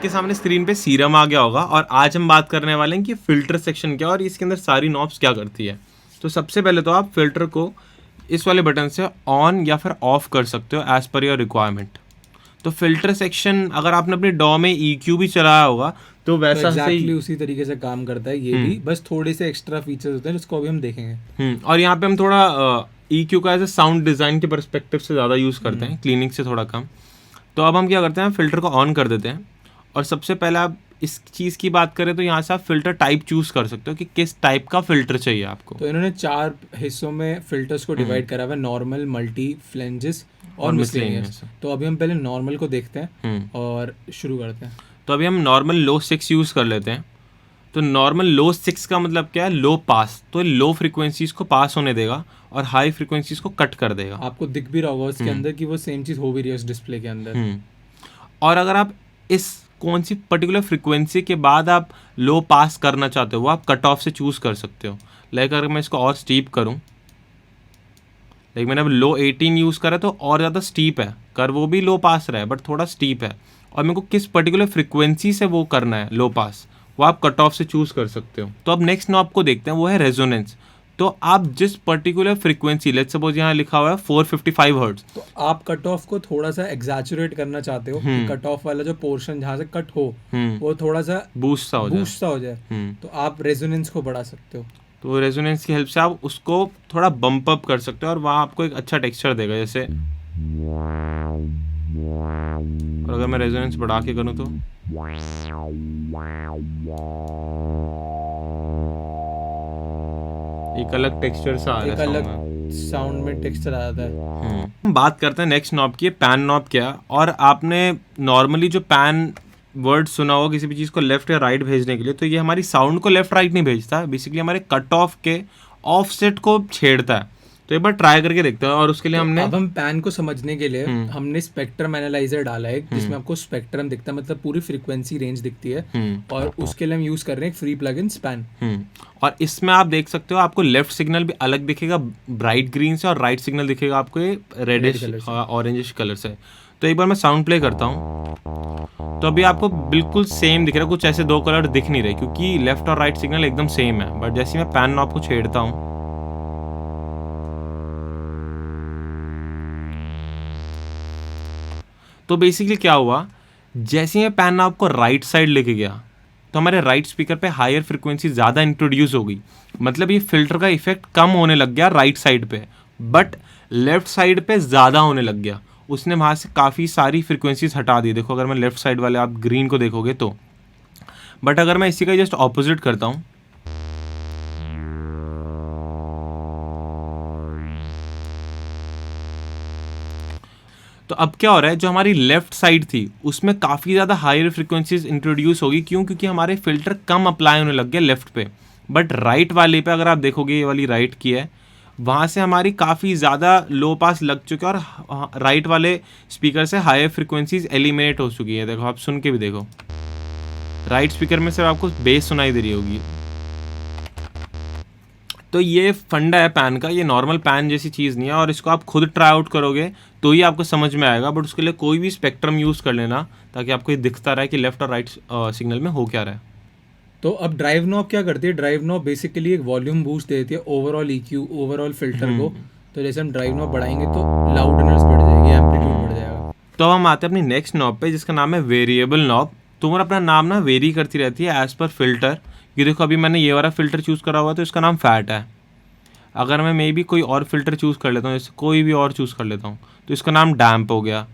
आपके सामने स्क्रीन पे सीरम आ गया होगा और आज हम बात करने वाले हैं कि फ़िल्टर सेक्शन क्या है और इसके अंदर सारी नॉब्स क्या करती है। तो सबसे पहले तो आप फ़िल्टर को इस वाले बटन से ऑन या फिर ऑफ कर सकते हो एज़ पर योर रिक्वायरमेंट। तो फ़िल्टर सेक्शन अगर आपने अपने डॉ में EQ भी चलाया होगा तो वैसा से एग्जैक्टली उसी तरीके से काम करता है ये भी, बस थोड़े से एक्स्ट्रा फीचर्स होते हैं जिसको अभी हम देखेंगे। और यहाँ पे हम थोड़ा EQ का एज ए साउंड डिज़ाइन के परस्पेक्टिव से ज़्यादा यूज़ करते हैं, क्लीनिंग से थोड़ा कम। तो अब हम क्या करते हैं, फ़िल्टर को ऑन कर देते हैं और सबसे पहले आप इस चीज़ की बात करें तो यहाँ से आप फ़िल्टर टाइप चूज़ कर सकते हो कि किस टाइप का फ़िल्टर चाहिए आपको। तो इन्होंने 4 हिस्सों में फिल्टर्स को डिवाइड करा हुआ है, नॉर्मल, मल्टी, फ्लेंजेस और मिसलेनियस। तो अभी हम पहले नॉर्मल को देखते हैं और शुरू करते हैं। तो अभी हम नॉर्मल लो 6 यूज़ कर लेते हैं। तो नॉर्मल लो 6 का मतलब क्या है, लो पास। तो लो फ्रीक्वेंसीज को पास होने देगा और हाई फ्रीक्वेंसीज को कट कर देगा। आपको दिख भी रहा होगा उसके अंदर कि वो सेम चीज़ हो भी रही है उस डिस्प्ले के अंदर। और अगर आप इस कौन सी पर्टिकुलर फ्रीक्वेंसी के बाद आप लो पास करना चाहते हो वो आप कट ऑफ से चूज़ कर सकते हो। लाइक अगर मैं इसको और स्टीप करूं, लाइक मैंने अब लो 18 यूज़ करा तो और ज़्यादा स्टीप है, कर वो भी लो पास रहा है बट थोड़ा स्टीप है, और मेरे को किस पर्टिकुलर फ्रीक्वेंसी से वो करना है लो पास, वो आप कट ऑफ से चूज़ कर सकते हो। तो अब नेक्स्ट नॉब को देखते हैं, वो है रेजोनेंस। तो आप जिस पर्टिकुलर फ्रीक्वेंसी, लेट्स सपोज यहाँ लिखा हुआ है 455 हर्ट्ज, तो आप कट ऑफ को थोड़ा सा एग्जैचुरेट करना चाहते हो कि कट ऑफ वाला जो पोर्शन जहाँ से कट हो वो थोड़ा सा बूस्ट सा हो जाए। तो आप रेजोनेंस को बढ़ा सकते हो। तो रेजोनेंस की हेल्प से आप उसको थोड़ा बम्प अप कर सकते हो और वहाँ आपको एक अच्छा टेक्सचर देगा जैसे। और अगर मैं रेजोनेंस बढ़ा के करूँ तो एक अलग टेक्सचर सा आ रहा है, एक अलग साउंड में टेक्सचर आ जाता है। हम बात करते हैं नेक्स्ट नॉब की, पैन नॉब क्या। और आपने नॉर्मली जो पैन वर्ड सुना हो किसी भी चीज़ को लेफ्ट या राइट भेजने के लिए, तो ये हमारी साउंड को लेफ्ट राइट नहीं भेजता, बेसिकली हमारे कट ऑफ के ऑफसेट को छेड़ता है। तो एक बार ट्राई करके देखते हैं। और उसके लिए हमने अब हम पैन को समझने के लिए हमने स्पेक्ट्रम एनालाइजर डाला है जिसमें आपको स्पेक्ट्रम दिखता है, मतलब पूरी फ्रीक्वेंसी रेंज दिखती है। और उसके लिए हम यूज कर रहे हैं फ्री प्लगइन स्पैन। और इसमें आप देख सकते हो आपको लेफ्ट सिग्नल भी अलग दिखेगा ब्राइट ग्रीन से, और राइट सिग्नल दिखेगा आपको ये रेडिश ऑरेंजिश कलर से। तो एक बार मैं साउंड प्ले करता हूँ तो अभी आपको बिल्कुल सेम दिख रहा है, कुछ ऐसे दो कलर दिख नहीं रहे क्योंकि लेफ्ट और राइट सिग्नल एकदम सेम है। बट जैसे मैं पैन नॉब को छेड़ता हूँ तो बेसिकली क्या हुआ, जैसे मैं पैन नॉब को राइट साइड लेके गया तो हमारे राइट स्पीकर पे हायर फ्रीक्वेंसी ज़्यादा इंट्रोड्यूस हो गई। मतलब ये फिल्टर का इफेक्ट कम होने लग गया राइट साइड पे, बट लेफ्ट साइड पे ज़्यादा होने लग गया। उसने वहाँ से काफ़ी सारी फ्रीक्वेंसीज हटा दी। देखो अगर मैं लेफ्ट साइड वाले आप ग्रीन को देखोगे तो, बट अगर मैं इसी का जस्ट ऑपोजिट करता हूँ तो अब क्या हो रहा है, जो हमारी लेफ्ट साइड थी उसमें काफ़ी ज़्यादा हायर फ्रीक्वेंसीज इंट्रोड्यूस होगी। क्यों? क्योंकि हमारे फिल्टर कम अप्लाई होने लग गए लेफ्ट पे। बट राइट वाले पे अगर आप देखोगे, ये वाली राइट की है, वहाँ से हमारी काफ़ी ज़्यादा लो पास लग चुके हैं और राइट वाले स्पीकर से हायर फ्रीक्वेंसीज एलिमिनेट हो चुकी है। देखो आप सुन के भी देखो, राइट स्पीकर में सिर्फ आपको बेस सुनाई दे रही होगी। तो ये फंडा है पैन का, ये नॉर्मल पैन जैसी चीज़ नहीं है और इसको आप खुद ट्राई आउट करोगे तो ही आपको समझ में आएगा। बट उसके लिए कोई भी स्पेक्ट्रम यूज़ कर लेना ताकि आपको ये दिखता रहे कि लेफ्ट और राइट सिग्नल में हो क्या रहा है। तो अब ड्राइव नॉब क्या करती है, ड्राइव नॉब बेसिकली एक वॉल्यूम बूस्ट देती है ओवरऑल EQ, ओवरऑल फिल्टर को। तो जैसे हम ड्राइव नॉब बढ़ाएंगे तो लाउडनेस बढ़ जाएगी, एम्पलीट्यूड बढ़ जाएगा। तो हम आते हैं अपनी नेक्स्ट नॉब पे जिसका नाम है वेरिएबल नॉब। तुम्हारा अपना नाम ना वेरी करती रहती है एज पर फिल्टर। ये देखो अभी मैंने ये वाला फिल्टर चूज़ करा हुआ तो इसका नाम फैट है। अगर मैं मे बी कोई और फिल्टर चूज़ कर लेता हूँ, जैसे कोई भी और चूज़ कर लेता हूँ तो इसका नाम डैम्प हो गया।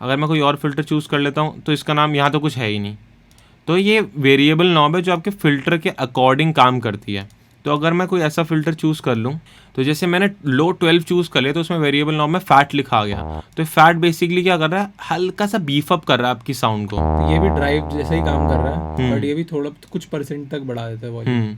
अगर मैं कोई और फिल्टर चूज़ कर लेता हूँ तो इसका नाम, यहाँ तो कुछ है ही नहीं। तो ये वेरिएबल नॉब है जो आपके फ़िल्टर के अकॉर्डिंग काम करती है। तो अगर मैं कोई ऐसा फ़िल्टर चूज़ कर लूँ, तो जैसे मैंने लो 12 चूज़ कर लिया तो उसमें वेरिएबल नॉब में फ़ैट लिखा आ गया। तो फैट बेसिकली क्या कर रहा है, हल्का सा बीफ अप कर रहा है आपकी साउंड को। तो ये भी ड्राइव जैसे ही काम कर रहा है, बट ये भी थोड़ा कुछ परसेंट तक बढ़ा देता है वॉल्यूम।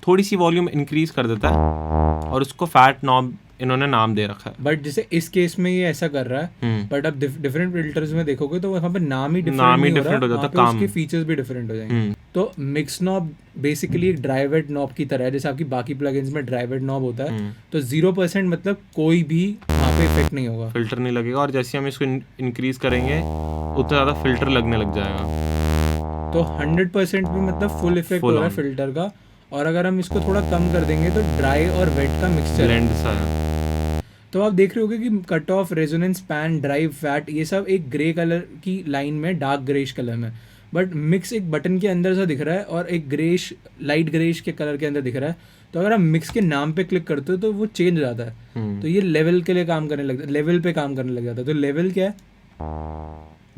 थोड़ी सी वॉल्यूम इंक्रीज कर देता है और उसको फैट नॉब इन्होंने नाम दे रखा है। बट जैसे इस केस में ये ऐसा कर रहा है, बट अब डिफरेंट फिल्टर्स में देखोगे तो वहाँ पे नाम ही डिफरेंट हो जाता है, उसके फीचर्स भी डिफरेंट हो जाएंगे। तो मिक्स नॉब बेसिकली एक ड्राइवेड नॉब की तरह है, जैसे आपकी बाकी प्लगइन्स में ड्राइवेड नॉब होता है। तो 0% मतलब कोई भी वहाँ पे इफेक्ट नहीं होगा, फिल्टर नहीं लगेगा। और जैसे हम इसको इंक्रीज करेंगे उतना ज़्यादा फिल्टर लगने लग जाएगा। तो 100% में मतलब फुल इफेक्ट हो रहा है फिल्टर का। और अगर हम इसको थोड़ा कम कर देंगे तो ड्राई और वेट का मिक्सचर ब्लेंड सा है। तो आप देख रहे होगे कि cut off, resonance, pan, drive, fat, ये सब एक ग्रे कलर की लाइन में, डार्क ग्रेश कलर में, बट मिक्स एक बटन के अंदर सा दिख रहा है और एक ग्रेश, लाइट ग्रेश के कलर के अंदर दिख रहा है। तो अगर आप मिक्स के नाम पे क्लिक करते हो तो वो चेंज हो जाता है। तो ये लेवल के लिए काम करने लगता है, लेवल पे काम करने लग जाता है। तो लेवल क्या है?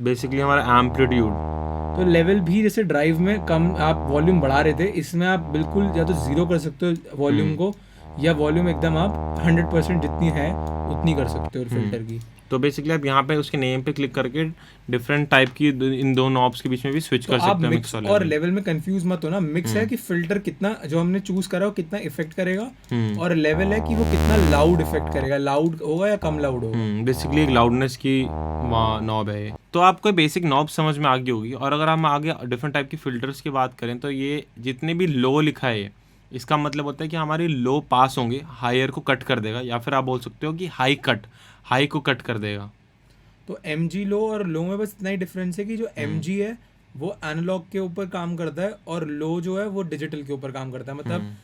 बेसिकली हमारा एम्पलीट्यूड। तो लेवल भी जैसे ड्राइव में कम आप वॉल्यूम बढ़ा रहे थे, इसमें आप बिल्कुल या तो 0 कर सकते हो वॉल्यूम को, या वॉल्यूम एकदम आप 100% जितनी है उतनी कर सकते हो फिल्टर की। तो बेसिकली आप यहाँ पे उसके नेम पे क्लिक करके डिफरेंट टाइप की इन दो नॉब्स के बीच में भी स्विच कर सकते हैं। मिक्स और लेवल में कंफ्यूज मत हो ना। मिक्स है कि फिल्टर कितना जो हमने चूज करा वो कितना इफेक्ट करेगा, और लेवल है कि वो कितना लाउड इफेक्ट करेगा, लाउड होगा या कम लाउड होगा। बेसिकली एक लाउडनेस की नॉब है। तो आपको बेसिक नॉब समझ में आ गई होगी। और अगर हम आगे डिफरेंट टाइप की फिल्टर्स की बात करें तो ये जितने भी लो लिखा है, इसका मतलब होता है कि हमारी लो पास होंगे, हायर को कट कर देगा, या फिर आप बोल सकते हो कि हाई को कट कर देगा। तो MG लो और लो में बस इतना ही डिफरेंस है कि जो MG है वो एनालॉग के ऊपर काम करता है और लो जो है वो डिजिटल के ऊपर काम करता है। मतलब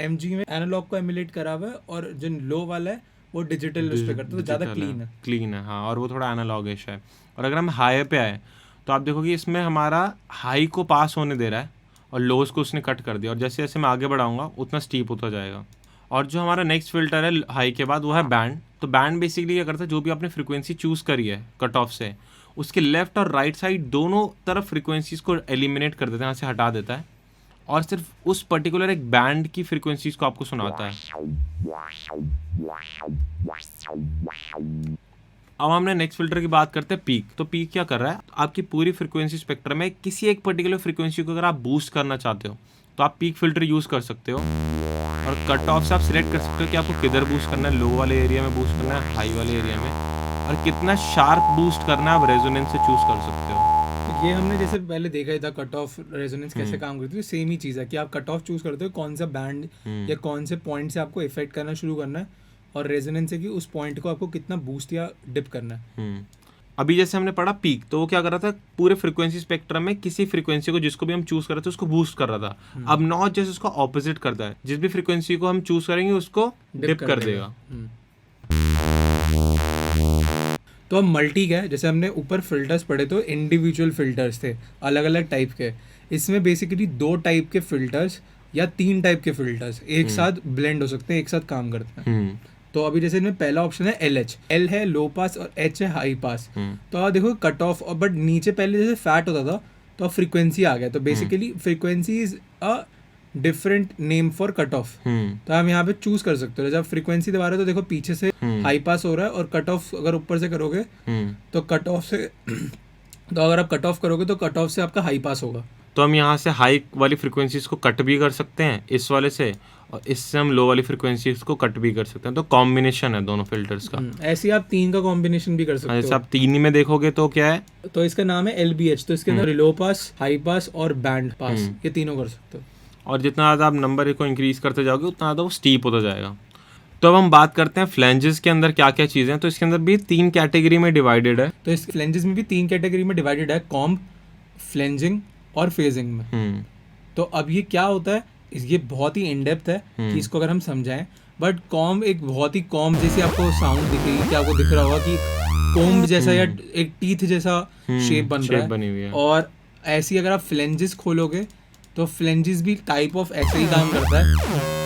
MG में एनालॉग को एमुलेट करा हुआ है और जो लो वाला है वो डिजिटल उस पे करता है, तो ज़्यादा क्लीन है। हाँ, और वो थोड़ा एनालॉगिश है। और अगर हम हाई पे आए तो आप देखोगे इसमें हमारा हाई को पास होने दे रहा है और लोज को उसने कट कर दिया, और जैसे जैसे मैं आगे बढ़ाऊंगा उतना स्टीप होता जाएगा। और जो हमारा नेक्स्ट फिल्टर है हाई के बाद वो है बैंड। तो बैंड बेसिकली क्या करता है, जो भी आपने फ्रीक्वेंसी चूज़ करी है कट ऑफ से, उसके लेफ्ट और राइट साइड दोनों तरफ फ्रीक्वेंसीज को एलिमिनेट कर देता है, यहाँ से हटा देता है, और सिर्फ उस पर्टिकुलर एक बैंड की फ्रीक्वेंसीज को आपको सुनाता है। अब हमने नेक्स्ट फिल्टर की बात करते हैं पीक। तो पीक क्या कर रहा है, आपकी पूरी फ्रीक्वेंसी स्पेक्ट्रम में किसी एक पर्टिकुलर फ्रीक्वेंसी को अगर आप बूस्ट करना चाहते हो तो आप पीक फिल्टर यूज़ कर सकते हो। और कट ऑफ से आप सिलेक्ट कर सकते हो कि आपको किधर बूस्ट करना है, लो वाले एरिया में बूस्ट करना है, हाई वाले एरिया में, और कितना शार्प बूस्ट करना है आप रेजोनेंस से चूज कर सकते हो। तो ये हमने जैसे पहले देखा ही था कट ऑफ रेजोनेंस कैसे काम करती है, सेम ही चीज़ है कि आप कट ऑफ चूज करते हो कौन सा बैंड या कौन से पॉइंट से आपको इफेक्ट करना शुरू करना है, और रेजोनेंस है कि उस पॉइंट को आपको कितना बूस्ट या डिप करना है। अभी जैसे हमने पढ़ा पीक, तो वो क्या कर रहा था, पूरे फ्रीक्वेंसी स्पेक्ट्रम में किसी फ्रीक्वेंसी को जिसको भी हम चूज कर रहे थे उसको बूस्ट कर रहा था। अब नॉच जैसे उसको ऑपोजिट करता है, जिस भी फ्रीक्वेंसी को हम चूज करेंगे उसको डिप कर देगा। तो अब मल्टी क्या है, जैसे हमने ऊपर फिल्टर्स पढ़े तो इंडिविजुअल फिल्टर्स थे अलग अलग टाइप के। इसमें बेसिकली 2 टाइप के फिल्टर्स या 3 टाइप के फिल्टर्स एक साथ ब्लेंड हो सकते हैं, एक साथ काम करते हैं। तो अभी जैसे इनमें पहला ऑप्शन है LH, L है लो पास और H है हाई पास। तो आप देखो कट ऑफ, और बट नीचे पहले जैसे फैट होता था तो अब फ्रीक्वेंसी आ गया। तो basically frequency is a different name for cut off. तो हम यहाँ पे चूज कर सकते हो, जब फ्रीक्वेंसी दबा रहे हो तो देखो पीछे से हाई पास हो रहा है, और कट ऑफ अगर ऊपर से करोगे तो कट ऑफ से तो अगर आप कट ऑफ करोगे तो कट ऑफ से आपका हाई पास होगा। तो हम यहाँ से हाई वाली फ्रीक्वेंसीज को कट भी कर सकते हैं इस वाले से, और इससे हम लो वाली फ्रीक्वेंसीज को कट भी कर सकते हैं। तो कॉम्बिनेशन है दोनों फिल्टर्स का। ऐसे आप 3 का कॉम्बिनेशन भी कर सकते हो। जैसे आप 3 ही में देखोगे तो क्या है, तो इसका नाम है LBH। तो इसके अंदर लो पास, हाई पास और बैंड पास, ये तीनों कर सकते हो। और जितना ज़्यादा आप नंबर को इंक्रीज करते जाओगे उतना ज़्यादा वो स्टीप होता जाएगा। तो अब हम बात करते हैं फ्लैंजेस के अंदर क्या क्या चीज़ें हैं। तो इसके अंदर भी 3 कैटेगरी में डिवाइडेड है। तो इस फ्लैंजेस में भी 3 कैटेगरी में डिवाइडेड है, कॉम्ब, फ्लैंजिंग और फेजिंग में। तो अब ये क्या होता है, ये बहुत ही इन डेप्थ है कि इसको अगर हम समझाएं। बट कॉम्ब एक बहुत ही कॉम्ब जैसी आपको साउंड दिखेगी, क्या आपको दिख रहा होगा कि कोम्ब जैसा या एक टीथ जैसा शेप बन रहा है, बनी हुई है। और ऐसी अगर आप फ्लैंजेस खोलोगे तो फ्लैंजेस भी टाइप ऑफ ऐसे ही काम करता है।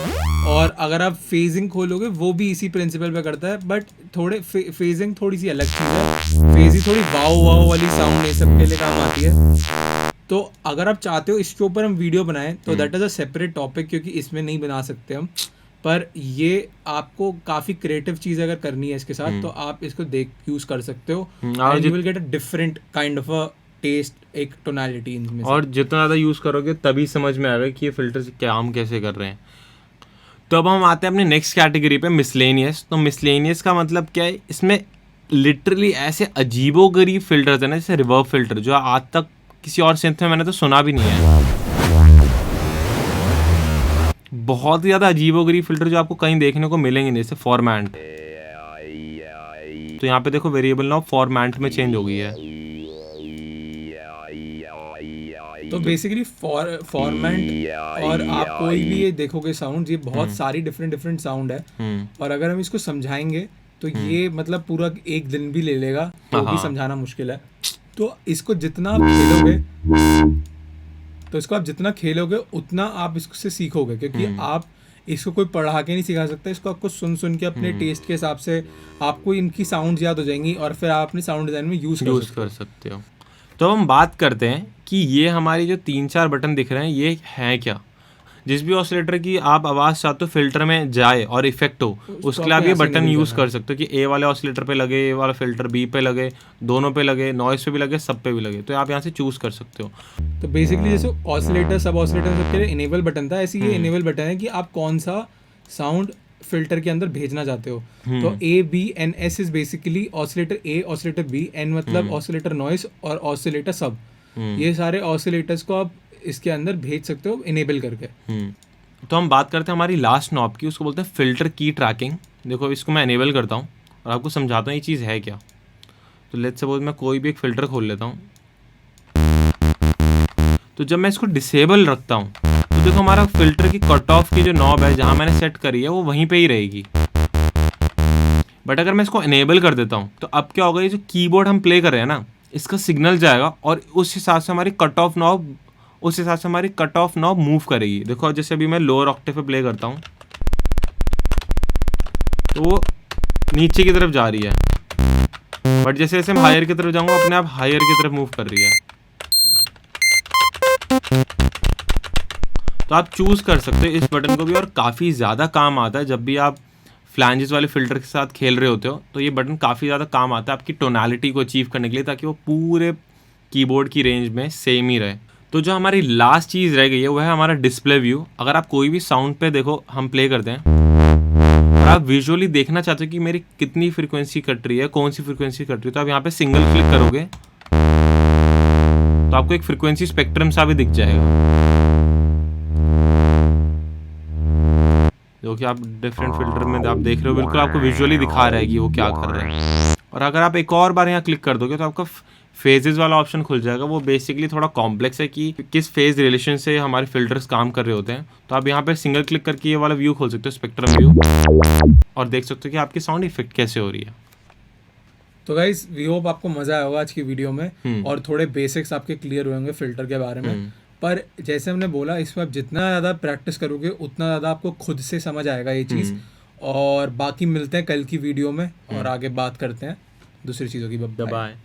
और अगर आप फेजिंग खोलोगे वो भी इसी प्रिंसिपल पे करता है, बट थोड़े फेजिंग थोड़ी सी अलग चीज़ है। फेजिंग थोड़ी वाव वाव वाली साउंड ये सब के लिए काम आती है। तो अगर आप चाहते हो इसके ऊपर हम वीडियो बनाएं तो that is a separate topic, क्योंकि इसमें नहीं बना सकते हम। पर ये आपको काफ़ी क्रिएटिव चीज़ अगर करनी है इसके साथ तो आप इसको देख यूज़ कर सकते हो, and you will get a different kind of a taste, एक टोनैलिटी इनमें। और जितना ज़्यादा यूज़ करोगे तभी समझ में आएगा कि ये फिल्टर्स काम कैसे कर रहे हैं। तो अब हम आते हैं अपनी नेक्स्ट कैटेगरी पे, मिसलेनियस। तो मिसलेनियस का मतलब क्या है, इसमें लिटरली ऐसे अजीबोगरीब फिल्टर्स हैं ना, जैसे रिवर्ब फिल्टर, जो आज तक किसी और सिंथ में मैंने तो सुना भी नहीं है। बहुत ही ज़्यादा अजीबोगरीब फिल्टर जो आपको कहीं देखने को मिलेंगे नहीं, जैसे फॉर्मेट। तो यहाँ पे देखो वेरिएबल नॉब फॉर्मेट में चेंज हो गई है। तो बेसिकली फॉर्मेट और आप कोई भी ये देखोगे साउंड, ये बहुत सारी डिफरेंट साउंड है, और अगर हम इसको समझाएंगे तो ये मतलब पूरा एक दिन भी ले लेगा, तो भी समझाना मुश्किल है। तो इसको जितना आप जितना खेलोगे उतना आप इससे सीखोगे, क्योंकि आप इसको कोई पढ़ा के नहीं सिखा सकता, इसको आपको सुन सुन के अपने टेस्ट के हिसाब से आपको इनकी साउंड याद हो जाएंगी और फिर आप अपने साउंड डिजाइन में यूज कर सकते हो। तो हम बात करते हैं कि ये हमारी जो 3-4 बटन दिख रहे हैं ये हैं क्या। जिस भी ऑसिलेटर की आप आवाज़ चाहते हो फिल्टर में जाए और इफेक्ट हो, उसके लिए आप ये बटन यूज़ कर सकते हो कि ए वाले ऑसिलेटर पे लगे, ए वाला फिल्टर बी पे लगे, दोनों पे लगे, नॉइस पे भी लगे, सब पे भी लगे, तो आप यहाँ से चूज़ कर सकते हो। तो बेसिकली जैसे ऑसिलेटर सब ऑसिलेटर सबके लिए इनेबल बटन था, ऐसे ये इनेबल बटन है कि आप कौन सा साउंड फिल्टर के अंदर भेजना चाहते हो। तो A-B-N-S is basically oscillator A, oscillator B, N मतलब ऑसिलेटर नॉइस और ऑसिलेटर सब, ये सारे ऑसिलेटर्स को आप इसके अंदर भेज सकते हो इनेबल करके। तो हम बात करते हैं हमारी लास्ट नॉब की, उसको बोलते हैं फिल्टर की ट्रैकिंग। देखो इसको मैं इनेबल करता हूँ और आपको समझाता हूँ ये चीज़ है क्या। तो लेट्स सपोज मैं कोई भी एक फ़िल्टर खोल लेता हूँ, तो जब मैं इसको डिसेबल रखता हूँ तो देखो हमारा फिल्टर की कट ऑफ की जो नॉब है जहाँ मैंने सेट करी है वो वहीं पे ही रहेगी। बट अगर मैं इसको इनेबल कर देता हूँ तो अब क्या होगा, ये जो कीबोर्ड हम प्ले कर रहे हैं ना, इसका सिग्नल जाएगा और उस हिसाब से हमारी कट ऑफ नॉब मूव करेगी। देखो जैसे अभी मैं लोअर ऑक्टेव पे प्ले करता हूँ तो वो नीचे की तरफ जा रही है, बट जैसे जैसे मैं हायर की तरफ जाऊँगा अपने आप हायर की तरफ मूव कर रही है। तो आप चूज़ कर सकते हो इस बटन को भी, और काफ़ी ज़्यादा काम आता है जब भी आप फ्लैंजेस वाले फिल्टर के साथ खेल रहे होते हो, तो ये बटन काफ़ी ज़्यादा काम आता है आपकी टोनालिटी को अचीव करने के लिए, ताकि वो पूरे कीबोर्ड की रेंज में सेम ही रहे। तो जो हमारी लास्ट चीज़ रह गई है वो है हमारा डिस्प्ले व्यू। अगर आप कोई भी साउंड पे देखो हम प्ले करते हैं और आप विजुअली देखना चाहते हो कि मेरी कितनी फ्रीक्वेंसी कट रही है, कौन सी फ्रीक्वेंसी कट रही है, तो आप यहाँ पे सिंगल क्लिक करोगे तो आपको एक फ्रीक्वेंसी स्पेक्ट्रम सा भी दिख जाएगा, जो कि आप डिफरेंट फिल्टर में आप देख रहे हो, बिल्कुल आपको विजुअली दिखा रहा है कि वो क्या कर रहे हैं। और अगर आप एक और बार यहाँ क्लिक कर दोगे तो आपका फेजेस वाला ऑप्शन खुल जाएगा। वो बेसिकली थोड़ा कॉम्प्लेक्स है कि किस फेज रिलेशन से हमारे फिल्टर्स काम कर रहे होते हैं। तो आप यहाँ पे सिंगल क्लिक करके ये वाला व्यू खोल सकते हो, स्पेक्ट्रम व्यू, और देख सकते हो कि आपकी साउंड इफेक्ट कैसे हो रही है। तो गाइस वी होप आपको मज़ा आया होगा आज की वीडियो में, और थोड़े बेसिक्स आपके क्लियर हुए होंगे फिल्टर के बारे में। पर जैसे हमने बोला, इसमें आप जितना ज़्यादा प्रैक्टिस करोगे उतना ज़्यादा आपको खुद से समझ आएगा ये चीज़। और बाकी मिलते हैं कल की वीडियो में और आगे बात करते हैं दूसरी चीज़ों की। बाय।